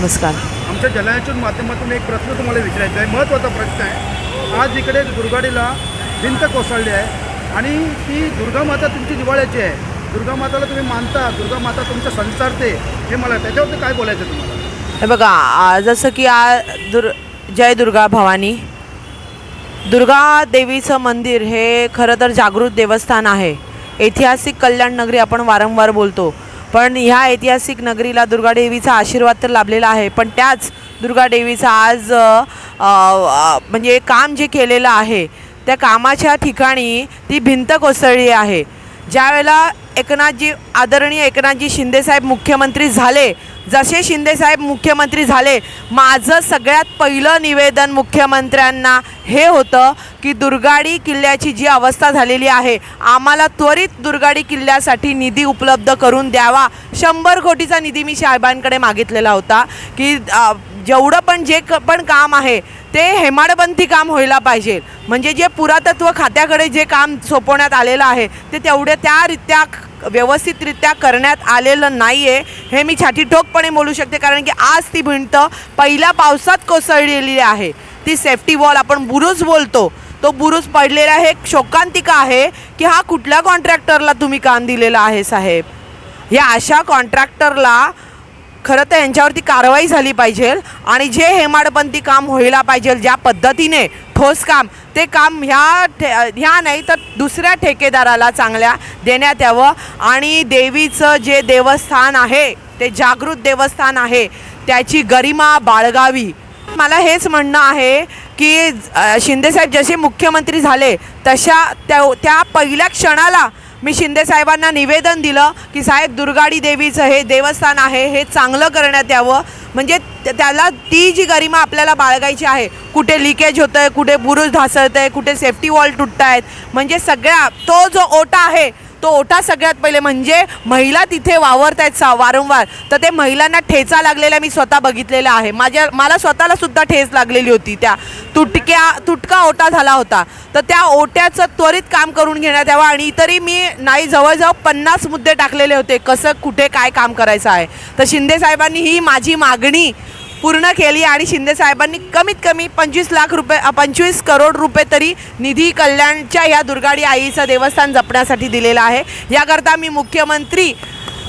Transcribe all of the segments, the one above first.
नमस्कार. आमच्या जलाशयाच्या माध्यमातून एक प्रश्न तुम्हाला विचारायचा आहे, महत्त्वाचा प्रश्न आहे. आज इकडे दुर्गाडीला भिंत कोसळली आहे आणि ती दुर्गामाता तुमची जिव्हाळ्याची आहे. दुर्गामाताला तुम्ही मानता, दुर्गामाता तुमचं संसारते, हे मला त्याच्यावरती काय बोलायचं तुम्हाला? हे बघा, जसं की जय दुर्गा भवानी. दुर्गा देवीचं मंदिर हे खरं तर जागृत देवस्थान आहे. ऐतिहासिक कल्याण नगरी आपण वारंवार बोलतो, पण ह्या ऐतिहासिक नगरीला दुर्गा देवीचा आशीर्वाद तर लाभलेला आहे. पण त्याच दुर्गा देवीचा आज म्हणजे काम जे केलेलं आहे त्या कामाच्या ठिकाणी ती भिंत कोसळली आहे. ज्यावेळेला आदरणीय एकनाथजी शिंदेसाहेब मुख्यमंत्री झाले, जसे शिंदेसाहेब मुख्यमंत्री झाले, माझं सगळ्यात पहिलं निवेदन मुख्यमंत्र्यांना हे होतं की दुर्गाडी किल्ल्याची जी अवस्था झालेली आहे, आम्हाला त्वरित दुर्गाडी किल्ल्यासाठी निधी उपलब्ध करून द्यावा. 100 कोटीचा निधी मी साहेबांकडे मागितलेला होता की जेवढं पण पण काम आहे ते हेमाडपंथी काम व्हायला पाहिजे. म्हणजे जे पुरातत्व खात्याकडे जे काम सोपवण्यात आलेलं आहे ते त्यारित्या व्यवस्थितरित्या करण्यात आलेलं नाही आहे, हे मी छातीठोकपणे बोलू शकते. कारण की आज ती भिंत पहिल्या पावसात कोसळलेली आहे. ती सेफ्टी वॉल आपण बुरुज बोलतो, तो बुरुज पडलेला आहे. एक शोकांतिका आहे की हा कुठल्या कॉन्ट्रॅक्टरला तुम्ही काम दिलेलं आहे साहेब. या अशा कॉन्ट्रॅक्टरला खरं तर यांच्यावरती कारवाई झाली पाहिजे आणि जे हेमाडपंथी काम व्हायला पाहिजे, ज्या पद्धतीने ठोस काम, ते काम ह्या नाही तर दुसऱ्या ठेकेदाराला चांगल्या देण्यात यावं. आणि देवीचं जे देवस्थान आहे ते जागृत देवस्थान आहे, त्याची गरिमा बाळगावी. मला हेच म्हणणं आहे की शिंदेसाहेब जसे मुख्यमंत्री झाले त्या पहिल्या क्षणाला मी शिंदेसाहेबांना निवेदन दिलं की साहेब, दुर्गाडी देवीचं हे देवस्थान आहे हे चांगलं करण्यात यावं. म्हणजे त्याला ती जी गरिमा आपल्याला बाळगायची आहे, कुठे लिकेज होतं आहे, कुठे बुरुज ढासळतं आहे, कुठे सेफ्टी वॉल तुटत आहेत, म्हणजे सगळ्या तो जो ओटा आहे तो ओटा सगळ्यात पहिले म्हणजे महिला तिथे वावरत आहेत वारंवार, तर ते महिलांना ठेचा लागलेला मी स्वतः बघितलेला आहे. मला स्वतःला सुद्धा ठेच लागलेली होती. त्या तुटका ओटा झाला होता, तर त्या ओट्याचं त्वरित काम करून घेण्यात यावं. आणि तरी मी नाही जवळजवळ 50 मुद्दे टाकलेले होते कसं कुठे काय काम करायचं आहे. तर शिंदेसाहेबांनी ही माझी मागणी पूर्ण केली आणि शिंदेसाहेबांनी कमीत कमी 25 करोड रुपये तरी निधी कल्याणच्या ह्या दुर्गाडी आईचं देवस्थान जपण्यासाठी दिलेलं आहे. याकरता मी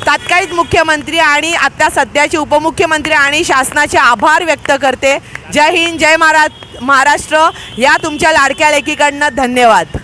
तात्कालिक मुख्यमंत्री आणि आता सध्याचे उपमुख्यमंत्री आणि शासनाचे आभार व्यक्त करते. जय हिंद, जय महाराष्ट्र. या तुमच्या लाडक्या लेकीकडनं धन्यवाद.